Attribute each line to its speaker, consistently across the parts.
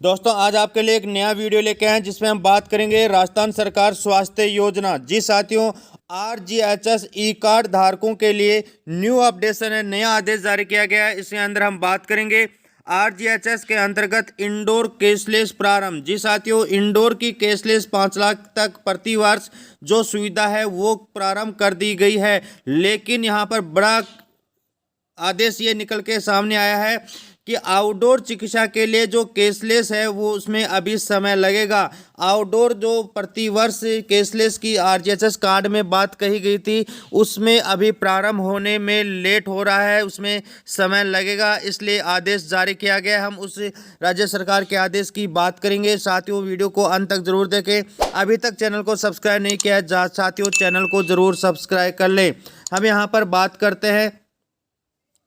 Speaker 1: दोस्तों आज आपके लिए एक नया वीडियो लेके आए हैं जिसमें हम बात करेंगे राजस्थान सरकार स्वास्थ्य योजना। जी साथियों, RGHS ई कार्ड धारकों के लिए न्यू अपडेशन है, नया आदेश जारी किया गया है। इसके अंदर हम बात करेंगे RGHS के अंतर्गत इंडोर कैशलेस प्रारंभ। जी साथियों, इंडोर की कैशलेस 5 लाख तक प्रति वर्ष जो सुविधा है वो प्रारंभ कर दी गई है। लेकिन यहाँ पर बड़ा आदेश ये निकल के सामने आया है कि आउटडोर चिकित्सा के लिए जो कैशलेस है वो उसमें अभी समय लगेगा। आउटडोर जो प्रति वर्ष कैशलेस की RGHS कार्ड में बात कही गई थी उसमें अभी प्रारंभ होने में लेट हो रहा है, उसमें समय लगेगा, इसलिए आदेश जारी किया गया है। हम उस राज्य सरकार के आदेश की बात करेंगे। साथियों वीडियो को अंत तक जरूर देखें। अभी तक चैनल को सब्सक्राइब नहीं किया है साथियों, चैनल को जरूर सब्सक्राइब कर लें। हम यहाँ पर बात करते हैं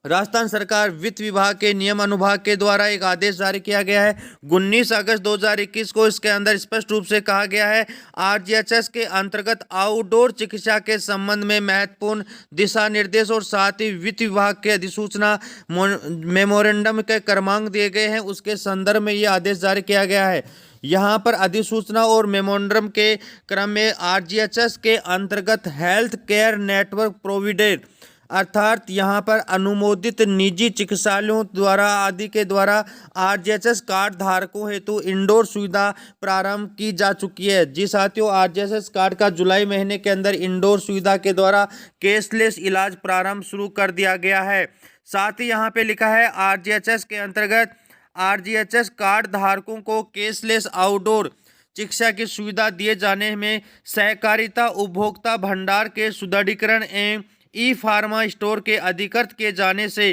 Speaker 1: राजस्थान सरकार वित्त विभाग के नियम अनुभाग के द्वारा एक आदेश जारी किया गया है 19 अगस्त 2021 को। इसके अंदर स्पष्ट रूप से कहा गया है RGHS के अंतर्गत आउटडोर चिकित्सा के संबंध में महत्वपूर्ण दिशा निर्देश और साथ ही वित्त विभाग के अधिसूचना मेमोरेंडम के क्रमांक दिए गए हैं, उसके संदर्भ में ये आदेश जारी किया गया है। यहाँ पर अधिसूचना और मेमोरेंडम के क्रम में RGHS के अंतर्गत हेल्थ केयर नेटवर्क प्रोविडेंट अर्थात यहाँ पर अनुमोदित निजी चिकित्सालयों द्वारा आदि के द्वारा RGHS कार्ड धारकों हेतु इंडोर सुविधा प्रारंभ की जा चुकी है। जी साथियों, RGHS कार्ड का जुलाई महीने के अंदर इंडोर सुविधा के द्वारा कैशलेस इलाज प्रारंभ शुरू कर दिया गया है। साथ ही यहाँ पे लिखा है RGHS के अंतर्गत RGHS कार्ड धारकों को कैशलेस आउटडोर चिकित्सा की सुविधा दिए जाने में सहकारिता उपभोक्ता भंडार के सुदृढ़ीकरण एवं ई फार्मा स्टोर के अधिकृत किए जाने से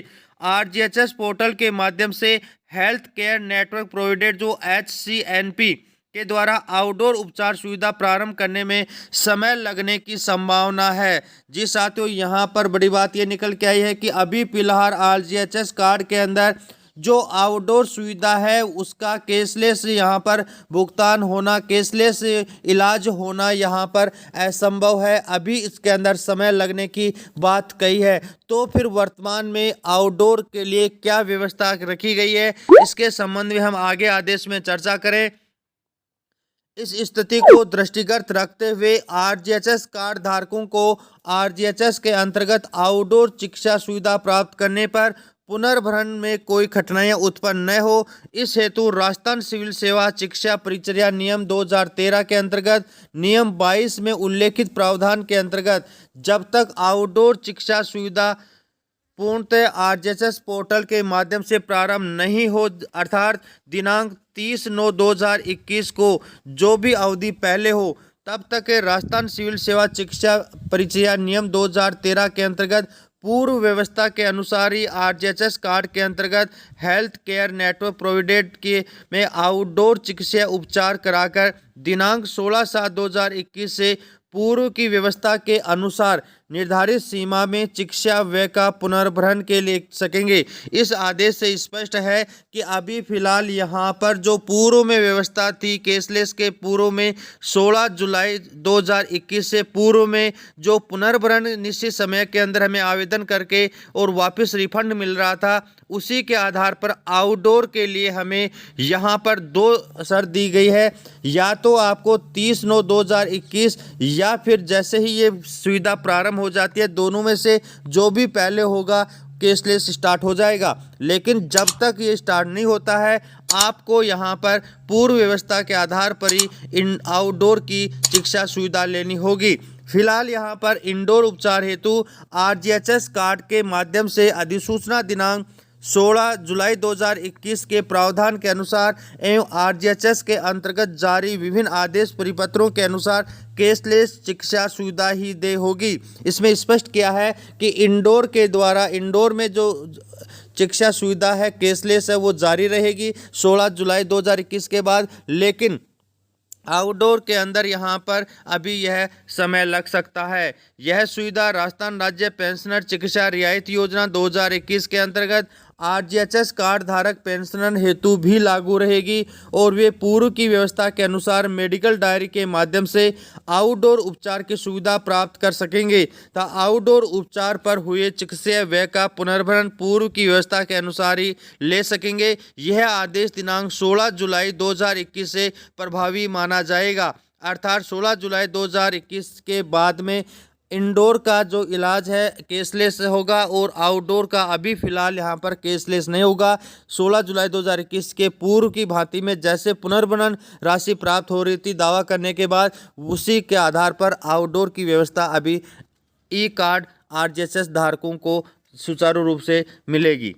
Speaker 1: RGHS पोर्टल के माध्यम से हेल्थ केयर नेटवर्क प्रोविडेंट जो HCNP के द्वारा आउटडोर उपचार सुविधा प्रारंभ करने में समय लगने की संभावना है। जी साथियों, यहाँ पर बड़ी बात ये निकल के आई है कि अभी फिलहाल RGHS कार्ड के अंदर जो आउटडोर सुविधा है उसका कैशलेस यहाँ पर भुगतान होना, कैशलेस इलाज होना यहाँ पर असंभव है। अभी इसके अंदर समय लगने की बात कही है। तो फिर वर्तमान में आउटडोर के लिए क्या व्यवस्था रखी गई है, इसके संबंध में हम आगे आदेश में चर्चा करें। इस स्थिति को दृष्टिगत रखते हुए RGHS कार्ड धारकों को RGHS के अंतर्गत आउटडोर चिकित्सा सुविधा प्राप्त करने पर पुनर्भरण में कोई कठिनाइयां उत्पन्न न हो, इस हेतु राजस्थान सिविल सेवा चिकित्सा परिचर्या नियम 2013 के अंतर्गत नियम 22 में उल्लेखित प्रावधान के अंतर्गत जब तक आउटडोर चिकित्सा सुविधा पूर्णतः RGHS पोर्टल के माध्यम से प्रारंभ नहीं हो, अर्थात दिनांक 30/9/2021 को जो भी अवधि पहले हो, तब तक राजस्थान सिविल सेवा चिकित्सा परिचर्या नियम 2013 के अंतर्गत पूर्व व्यवस्था के अनुसार ही RGHS कार्ड के अंतर्गत हेल्थ केयर नेटवर्क प्रोविडेंट के में आउटडोर चिकित्सा उपचार कराकर दिनांक 16/7/2021 से पूर्व की व्यवस्था के अनुसार निर्धारित सीमा में चिकित्सा व्यय का पुनर्भरण के लिए सकेंगे। इस आदेश से स्पष्ट है कि अभी फिलहाल यहाँ पर जो पूर्व में व्यवस्था थी कैशलेस के पूर्व में 16 जुलाई 2021 से पूर्व में जो पुनर्भरण निश्चित समय के अंदर हमें आवेदन करके और वापस रिफंड मिल रहा था, उसी के आधार पर आउटडोर के लिए हमें यहाँ पर 2 शर्त दी गई है। या तो आपको 30/9/2021 या फिर जैसे ही ये सुविधा प्रारंभ हो जाती है, दोनों में से जो भी पहले होगा कैशलेस स्टार्ट हो जाएगा। लेकिन जब तक ये स्टार्ट नहीं होता है आपको यहाँ पर पूर्व व्यवस्था के आधार पर ही इन आउटडोर की चिकित्सा सुविधा लेनी होगी। फिलहाल यहाँ पर इंडोर उपचार हेतु RGHS कार्ड के माध्यम से अधिसूचना दिनांक 16 जुलाई 2021 के प्रावधान के अनुसार एवं RGHS के अंतर्गत जारी विभिन्न आदेश परिपत्रों के अनुसार कैशलेस चिकित्सा सुविधा ही दे होगी। इसमें स्पष्ट किया है कि इंडोर के द्वारा इंडोर में जो चिकित्सा सुविधा है कैशलेस है वो जारी रहेगी 16 जुलाई 2021 के बाद। लेकिन आउटडोर के अंदर यहाँ पर अभी यह समय लग सकता है। यह सुविधा राजस्थान राज्य पेंशनर चिकित्सा रियायत योजना 2021 के अंतर्गत आरजीएचएस कार्ड धारक पेंशनर हेतु भी लागू रहेगी और वे पूर्व की व्यवस्था के अनुसार मेडिकल डायरी के माध्यम से आउटडोर उपचार की सुविधा प्राप्त कर सकेंगे तथा आउटडोर उपचार पर हुए चिकित्सीय व्यय का पुनर्भरण पूर्व की व्यवस्था के अनुसार ही ले सकेंगे। यह आदेश दिनांक 16 जुलाई 2021 से प्रभावी माना जाएगा। अर्थात 16 जुलाई 2021 के बाद में इंडोर का जो इलाज है कैशलेस होगा और आउटडोर का अभी फ़िलहाल यहाँ पर कैशलेस नहीं होगा। 16 जुलाई 2021 के पूर्व की भांति में जैसे पुनर्भरण राशि प्राप्त हो रही थी दावा करने के बाद, उसी के आधार पर आउटडोर की व्यवस्था अभी ई कार्ड आरजीएचएस धारकों को सुचारू रूप से मिलेगी।